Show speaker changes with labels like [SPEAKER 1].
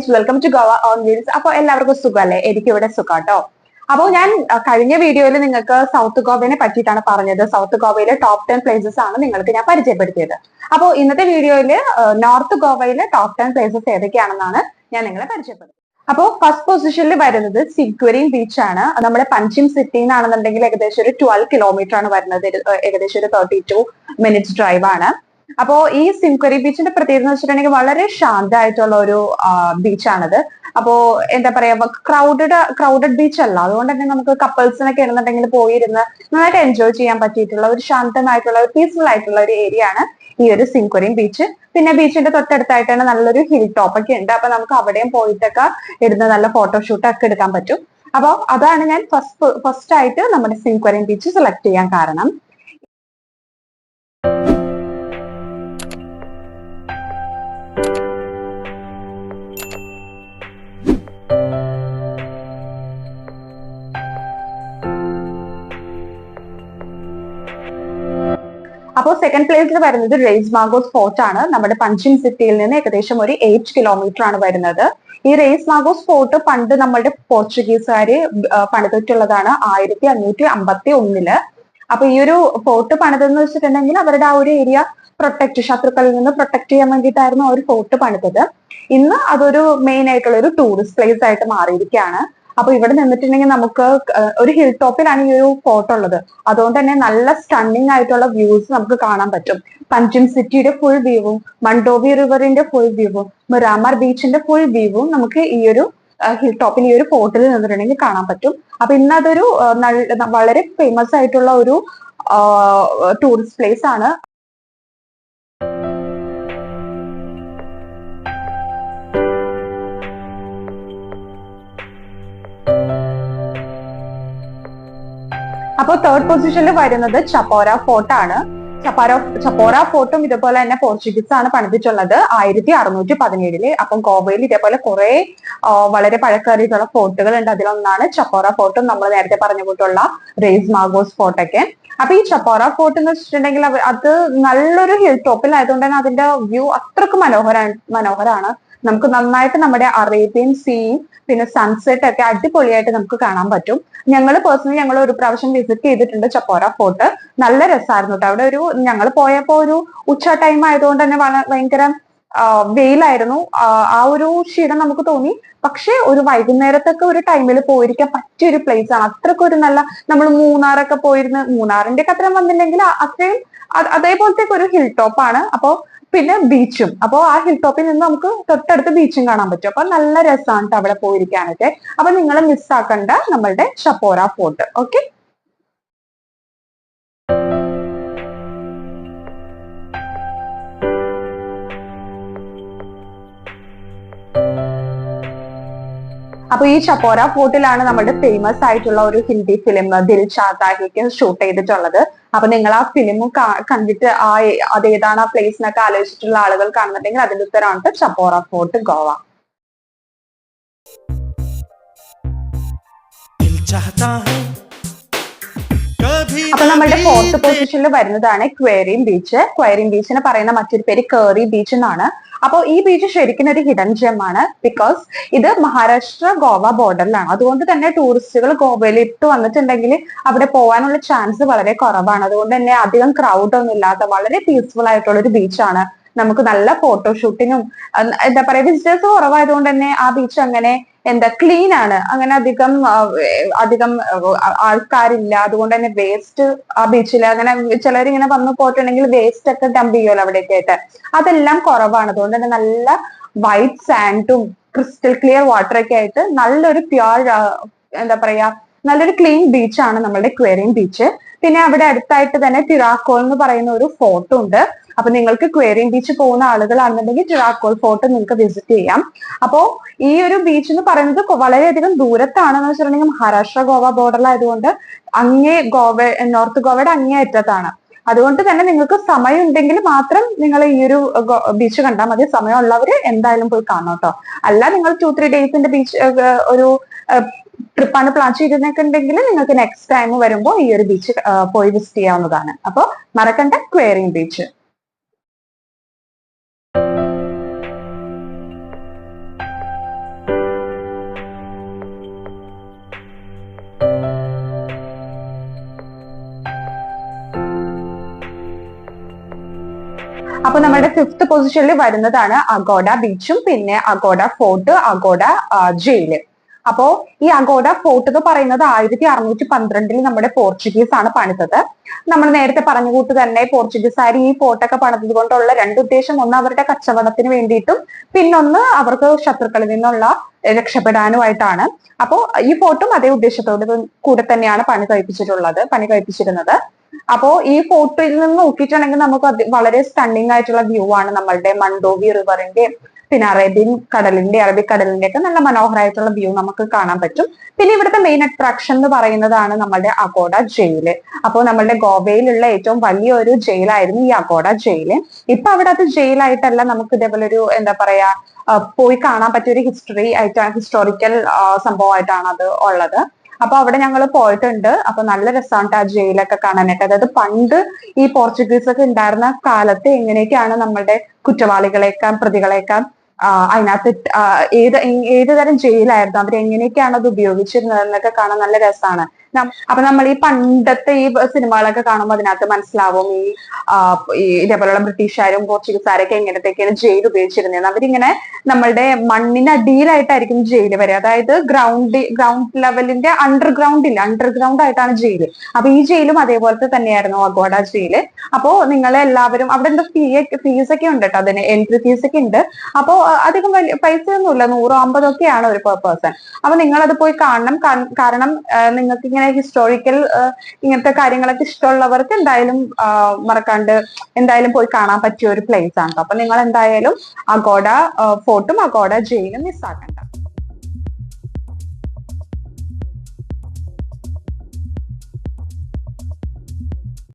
[SPEAKER 1] Friends, welcome to Goa on wheels. അപ്പൊ എല്ലാവർക്കും സുഖമല്ലേ? എനിക്കിവിടെ സുഖാട്ടോ. അപ്പോൾ ഞാൻ കഴിഞ്ഞ വീഡിയോയിൽ നിങ്ങൾക്ക് സൗത്ത് ഗോവയെ പറ്റിയിട്ടാണ് പറഞ്ഞത്. സൗത്ത് ഗോവയിലെ ടോപ്പ് 10 പ്ലേസസ് ആണ് നിങ്ങൾക്ക് ഞാൻ പരിചയപ്പെടുത്തിയത്. അപ്പോൾ ഇന്നത്തെ വീഡിയോയിൽ നോർത്ത് ഗോവയിലെ ടോപ്പ് 10 പ്ലേസസ് ഏതൊക്കെയാണെന്നാണ് ഞാൻ നിങ്ങളെ പരിചയപ്പെടുത്തുന്നത്. അപ്പോൾ ഫസ്റ്റ് പൊസിഷനിൽ വരുന്നത് സിഗ്വരിൻ ബീച്ച് ആണ്. നമ്മുടെ പഞ്ചിം സിറ്റിയിൽ നിന്നാണെന്നുണ്ടെങ്കിൽ ഏകദേശം ഒരു 12 കിലോമീറ്റർ ആണ് വരുന്നത്. ഏകദേശം ഒരു 32 മിനിറ്റ്സ് ഡ്രൈവ് ആണ്. അപ്പോ ഈ സിംക്വരി ബീച്ചിന്റെ പ്രത്യേകത എന്ന് വെച്ചിട്ടുണ്ടെങ്കിൽ വളരെ ശാന്തമായിട്ടുള്ള ഒരു ബീച്ചാണിത്. അപ്പോ എന്താ പറയാ, ക്രൗഡഡ് ബീച്ച് അല്ല. അതുകൊണ്ട് തന്നെ നമുക്ക് കപ്പിൾസിനൊക്കെ ആണെന്നുണ്ടെങ്കിൽ പോയിരുന്ന് നന്നായിട്ട് എൻജോയ് ചെയ്യാൻ പറ്റിയിട്ടുള്ള ഒരു ശാന്തമായിട്ടുള്ള ഒരു പീസ്ഫുൾ ആയിട്ടുള്ള ഒരു ഏരിയ ആണ് ഈ ഒരു സിംക്വരിൻ ബീച്ച്. പിന്നെ ബീച്ചിന്റെ തൊട്ടടുത്തായിട്ട് തന്നെ നല്ലൊരു ഹിൽ ടോപ്പ് ഒക്കെ ഉണ്ട്. അപ്പൊ നമുക്ക് അവിടെയും പോയിട്ടൊക്കെ ഇരുന്ന് നല്ല ഫോട്ടോഷൂട്ട് ഒക്കെ എടുക്കാൻ പറ്റും. അപ്പൊ അതാണ് ഞാൻ ഫസ്റ്റ് ആയിട്ട് നമ്മുടെ സിംക്വരിൻ ബീച്ച് സെലക്ട് ചെയ്യാൻ കാരണം. അപ്പോൾ സെക്കൻഡ് പ്ലേസിൽ വരുന്നത് റെയ്സ് മാഗോസ് ഫോർട്ട് ആണ്. നമ്മുടെ പഞ്ചിം സിറ്റിയിൽ നിന്ന് ഏകദേശം ഒരു 8 കിലോമീറ്റർ ആണ് വരുന്നത്. ഈ റെയ്സ് മാഗോസ് ഫോർട്ട് പണ്ട് നമ്മളുടെ പോർച്ചുഗീസുകാര് പണിതിട്ടുള്ളതാണ് 1551. അപ്പൊ ഈ ഒരു ഫോർട്ട് പണിതെന്ന് വെച്ചിട്ടുണ്ടെങ്കിൽ അവരുടെ ആ ഒരു ഏരിയ ശത്രുക്കളിൽ നിന്ന് പ്രൊട്ടക്ട് ചെയ്യാൻ വേണ്ടിയിട്ടായിരുന്നു ആ ഒരു ഫോർട്ട് പണിതത്. ഇന്ന് അതൊരു മെയിൻ ആയിട്ടുള്ള ഒരു ടൂറിസ്റ്റ് പ്ലേസ് ആയിട്ട് മാറിയിരിക്കുകയാണ്. അപ്പൊ ഇവിടെ നിന്നിട്ടുണ്ടെങ്കിൽ നമുക്ക് ഒരു ഹിൽ ടോപ്പിലാണ് ഈ ഒരു ഫോർട്ട് ഉള്ളത്. അതുകൊണ്ട് തന്നെ നല്ല സ്റ്റണ്ണിങ് ആയിട്ടുള്ള വ്യൂസ് നമുക്ക് കാണാൻ പറ്റും. പഞ്ചിം സിറ്റിയുടെ ഫുൾ വ്യൂവും, മണ്ടോവി റിവറിന്റെ ഫുൾ വ്യൂവും, മിറാമാർ ബീച്ചിന്റെ ഫുൾ വ്യൂവും നമുക്ക് ഈ ഒരു ഹിൽ ടോപ്പിൽ ഈ ഒരു ഫോർട്ടിൽ നിന്നിട്ടുണ്ടെങ്കിൽ കാണാൻ പറ്റും. അപ്പൊ ഇന്ന് അതൊരു വളരെ ഫേമസ് ആയിട്ടുള്ള ഒരു ടൂറിസ്റ്റ് പ്ലേസ് ആണ്. അപ്പോൾ തേർഡ് പൊസിഷനിൽ വരുന്നത് ചപ്പോര ഫോർട്ട് ആണ്. ചപ്പോര ഫോർട്ടും ഇതേപോലെ തന്നെ പോർച്ചുഗീസ് ആണ് പണിതിട്ടുള്ളത് 1617. അപ്പം ഗോവയിൽ ഇതേപോലെ കുറെ വളരെ പഴക്കേറിയിട്ടുള്ള ഫോർട്ടുകൾ ഉണ്ട്. അതിലൊന്നാണ് ചപ്പോര ഫോർട്ടും നമ്മൾ നേരത്തെ പറഞ്ഞ പോയിട്ടുള്ള റെയ്സ് മാഗോസ് ഫോർട്ടൊക്കെ. അപ്പൊ ഈ ചപ്പോര ഫോർട്ട് എന്ന് വെച്ചിട്ടുണ്ടെങ്കിൽ അത് നല്ലൊരു ഹിൽ ടോപ്പിലായതുകൊണ്ട് തന്നെ അതിന്റെ വ്യൂ അത്രക്ക് മനോഹരമാണ്. നമുക്ക് നന്നായിട്ട് നമ്മുടെ അറേബ്യൻ സീയും പിന്നെ സൺസെറ്റ് ഒക്കെ അടിപൊളിയായിട്ട് നമുക്ക് കാണാൻ പറ്റും. ഞങ്ങൾ ഒരു പ്രാവശ്യം വിസിറ്റ് ചെയ്തിട്ടുണ്ട് ചപ്പോര ഫോർട്ട്. നല്ല രസമായിരുന്നു കേട്ടോ. അവിടെ ഞങ്ങൾ പോയപ്പോ ഒരു ഉച്ച ടൈം ആയതുകൊണ്ട് തന്നെ ഭയങ്കര വെയിലായിരുന്നു. ആ ഒരു ക്ഷീണം നമുക്ക് തോന്നി. പക്ഷെ ഒരു വൈകുന്നേരത്തൊക്കെ ഒരു ടൈമിൽ പോയിരിക്കാൻ പറ്റിയ ഒരു പ്ലേസ് ആണ്. അത്രക്കൊരു നല്ല, നമ്മൾ മൂന്നാറൊക്കെ പോയിരുന്ന്, മൂന്നാറിന്റെ ഒക്കെ അത്രയും വന്നില്ലെങ്കിൽ അത്രയും അതേപോലത്തെ ഒരു ഹിൽ ടോപ്പ് ആണ്. അപ്പോ പിന്നെ ബീച്ചും, അപ്പോൾ ആ ഹിൽ ടോപ്പിൽ നിന്ന് നമുക്ക് തൊട്ടടുത്ത് ബീച്ചും കാണാൻ പറ്റും. അപ്പൊ നല്ല രസമാണ് അവിടെ പോയിരിക്കാനൊക്കെ. അപ്പൊ നിങ്ങൾ മിസ്സാക്കണ്ട നമ്മളുടെ ചപ്പോര ഫോർട്ട്. ഓക്കെ, അപ്പൊ ഈ ചപ്പോര ഫോർട്ടിലാണ് നമ്മുടെ ഫേമസ് ആയിട്ടുള്ള ഒരു ഹിന്ദി ഫിലിം ദിൽ ചാഹതാ ഹൈക്ക് ഷൂട്ട് ചെയ്തിട്ടുള്ളത്. അപ്പൊ നിങ്ങൾ ആ ഫിലിം കണ്ടിട്ട് അതേതാണ് ആ പ്ലേസിനൊക്കെ ആലോചിച്ചിട്ടുള്ള ആളുകൾ കാണുന്നുണ്ടെങ്കിൽ അതിന്റെ ഉത്തരമാണ് ചപ്പോര ഫോർട്ട്, ഗോവ. അപ്പൊ നമ്മളുടെ ഫോർത്ത് പൊസിഷനിൽ വരുന്നതാണ് ക്വേറിൻ ബീച്ച്. ക്വേറിൻ ബീച്ചിന് പറയുന്ന മറ്റൊരു പേര് കേറി ബീച്ച് എന്നാണ്. അപ്പോൾ ഈ ബീച്ച് ശരിക്കും ഒരു ഹിഡൻ ജെം ആണ്. ബിക്കോസ് ഇത് മഹാരാഷ്ട്ര ഗോവ ബോർഡറിലാണ്. അതുകൊണ്ട് തന്നെ ടൂറിസ്റ്റുകൾ ഗോവയിലിട്ട് വന്നിട്ടുണ്ടെങ്കിൽ അവിടെ പോകാനുള്ള ചാൻസ് വളരെ കുറവാണ്. അതുകൊണ്ട് തന്നെ അധികം ക്രൗഡ് ഒന്നും ഇല്ലാത്ത വളരെ പീസ്ഫുൾ ആയിട്ടുള്ള ഒരു ബീച്ചാണ്. നമുക്ക് നല്ല ഫോട്ടോഷൂട്ടിങ്ങും എന്താ പറയാ, വിസിറ്റേഴ്സ് കുറവായതുകൊണ്ട് തന്നെ ആ ബീച്ച് അങ്ങനെ ക്ലീൻ ആണ്. അങ്ങനെ അധികം ആൾക്കാരില്ല. അതുകൊണ്ട് തന്നെ വേസ്റ്റ് ആ ബീച്ചിൽ അങ്ങനെ ചിലരിങ്ങനെ വന്നു പോയിട്ടുണ്ടെങ്കിൽ വേസ്റ്റ് ഒക്കെ ഡംപ് ചെയ്യുമല്ലോ അവിടെയൊക്കെ ആയിട്ട്, അതെല്ലാം കുറവാണ്. അതുകൊണ്ട് തന്നെ നല്ല വൈറ്റ് സാൻഡും ക്രിസ്റ്റൽ ക്ലിയർ വാട്ടർ ഒക്കെ ആയിട്ട് നല്ലൊരു പ്യുവർ എന്താ പറയാ, നല്ലൊരു ക്ലീൻ ബീച്ചാണ് നമ്മളുടെ ക്വേറിൻ ബീച്ച്. പിന്നെ അവിടെ അടുത്തായിട്ട് തന്നെ ടിറാക്കോൾ എന്ന് പറയുന്ന ഒരു ഫോർട്ടും ഉണ്ട്. അപ്പൊ നിങ്ങൾക്ക് ക്വേറിൻ ബീച്ച് പോകുന്ന ആളുകളാണെന്നുണ്ടെങ്കിൽ ടിറാക്കോൾ ഫോർട്ട് നിങ്ങൾക്ക് വിസിറ്റ് ചെയ്യാം. അപ്പോ ഈ ഒരു ബീച്ച് എന്ന് പറയുന്നത് വളരെയധികം ദൂരത്താണെന്ന് വെച്ചിട്ടുണ്ടെങ്കിൽ മഹാരാഷ്ട്ര ഗോവ ബോർഡറിലായതുകൊണ്ട് നോർത്ത് ഗോവയുടെ അങ്ങേ അറ്റത്താണ്. അതുകൊണ്ട് തന്നെ നിങ്ങൾക്ക് സമയം ഉണ്ടെങ്കിൽ മാത്രം നിങ്ങൾ ഈ ഒരു ബീച്ച് കണ്ടാൽ മതി. സമയമുള്ളവര് എന്തായാലും പോയി കാണണം കേട്ടോ. അല്ല, നിങ്ങൾ 2-3 ഡേയ്സിന്റെ ബീച്ച് ഒരു ട്രിപ്പാണ് പ്ലാൻ ചെയ്തിരുന്നൊക്കെ ഉണ്ടെങ്കിൽ നിങ്ങൾക്ക് നെക്സ്റ്റ് ടൈം വരുമ്പോൾ ഈ ഒരു ബീച്ച് പോയി വിസിറ്റ് ചെയ്യാവുന്നതാണ്. അപ്പൊ മറക്കണ്ട ക്വേറിൻ ബീച്ച്. അപ്പൊ നമ്മുടെ 5th പൊസിഷനിൽ വരുന്നതാണ് അഗോഡ ബീച്ചും പിന്നെ അഗോഡ ഫോർട്ട്, അഗോഡ ജയില്. അപ്പോ ഈ അഗോഡ ഫോർട്ട് എന്ന് പറയുന്നത് 1612 നമ്മുടെ പോർച്ചുഗീസ് ആണ് പണിതത്. നമ്മൾ നേരത്തെ പറഞ്ഞ കൂട്ട് തന്നെ പോർച്ചുഗീസുകാർ ഈ ഫോർട്ടൊക്കെ പണിതത് കൊണ്ടുള്ള രണ്ട് ഉദ്ദേശം: ഒന്ന് അവരുടെ കച്ചവടത്തിന് വേണ്ടിയിട്ടും പിന്നൊന്ന് അവർക്ക് ശത്രുക്കളിൽ നിന്നുള്ള രക്ഷപ്പെടാനുമായിട്ടാണ്. അപ്പോ ഈ ഫോർട്ടും അതേ ഉദ്ദേശത്തോട് കൂടെ തന്നെയാണ് പണി കഴിപ്പിച്ചിരുന്നത്. അപ്പോ ഈ ഫോർട്ടിൽ നിന്ന് നോക്കിയിട്ടുണ്ടെങ്കിൽ നമുക്ക് വളരെ സ്റ്റണ്ണിങ് ആയിട്ടുള്ള വ്യൂ ആണ് നമ്മളുടെ മണ്ടോവി റിവറിന്റെ പിന്നെ അറബിക്കടലിന്റെ ഒക്കെ നല്ല മനോഹരമായിട്ടുള്ള വ്യൂ നമുക്ക് കാണാൻ പറ്റും. പിന്നെ ഇവിടുത്തെ മെയിൻ അട്രാക്ഷൻ എന്ന് പറയുന്നതാണ് നമ്മളുടെ അഗോഡ ജയില്. അപ്പോൾ നമ്മളുടെ ഗോവയിലുള്ള ഏറ്റവും വലിയൊരു ജയിലായിരുന്നു ഈ അഗോഡ ജയില്. ഇപ്പൊ അവിടെ അത് ജയിലായിട്ടല്ല, നമുക്ക് ഇതേപോലെ ഒരു എന്താ പറയാ പോയി കാണാൻ പറ്റിയ ഒരു ഹിസ്റ്റോറിക്കൽ സംഭവമായിട്ടാണ് അത് ഉള്ളത്. അപ്പൊ അവിടെ ഞങ്ങൾ പോയിട്ടുണ്ട്. അപ്പൊ നല്ല രസമാണ് ആ ജയിലൊക്കെ കാണാനായിട്ട്. അതായത് പണ്ട് ഈ പോർച്ചുഗീസ് ഒക്കെ ഉണ്ടായിരുന്ന കാലത്ത് എങ്ങനെയൊക്കെയാണ് നമ്മളുടെ കുറ്റവാളികളെയൊക്കെ പ്രതികളെയൊക്കെ അതിനകത്ത് ഏത് തരം ജയിലായിരുന്നു, അവരെങ്ങനെയൊക്കെയാണ് അത് ഉപയോഗിച്ചിരുന്നത് എന്നൊക്കെ കാണാൻ നല്ല രസമാണ്. അപ്പൊ നമ്മൾ ഈ പണ്ടത്തെ ഈ സിനിമകളൊക്കെ കാണുമ്പോൾ അതിനകത്ത് മനസ്സിലാവും ഈ ഇതേപോലെയുള്ള ബ്രിട്ടീഷുകാരും പോർച്ചുഗീസുകാരൊക്കെ എങ്ങനത്തെയൊക്കെയാണ് ജയിൽ ഉപയോഗിച്ചിരുന്നത്. അവരിങ്ങനെ നമ്മളുടെ മണ്ണിനടിയിലായിട്ടായിരിക്കും ജയില് വരിക. അതായത് ഗ്രൗണ്ട് ലെവലിന്റെ അണ്ടർഗ്രൗണ്ട് ആയിട്ടാണ് ജയില്. അപ്പൊ ഈ ജയിലും അതേപോലത്തെ തന്നെയായിരുന്നു അഗോഡ ജയില്. അപ്പോ നിങ്ങളെ എല്ലാവരും അവിടെ എന്താ ഫീസ് ഒക്കെ ഉണ്ട് കേട്ടോ, അതിന് എൻട്രി ഫീസ് ഒക്കെ ഉണ്ട്. അപ്പോ അധികം വലിയ പൈസ ഒന്നുമില്ല, 150 ഒക്കെയാണ് ഒരു പെർ പേഴ്സൺ. അപ്പൊ നിങ്ങളത് പോയി കാണണം. കാരണം നിങ്ങൾക്ക് ഇങ്ങനെ ഹിസ്റ്റോറിക്കൽ ഇങ്ങനത്തെ കാര്യങ്ങളൊക്കെ ഇഷ്ടമുള്ളവർക്ക് എന്തായാലും മറക്കാണ്ട് എന്തായാലും പോയി കാണാൻ പറ്റിയ ഒരു പ്ലേസ് ആണ്. അപ്പൊ നിങ്ങൾ എന്തായാലും അഗോഡ ഫോർട്ടും അഗോഡ ജയിലും മിസ്സാക്കണ്ട.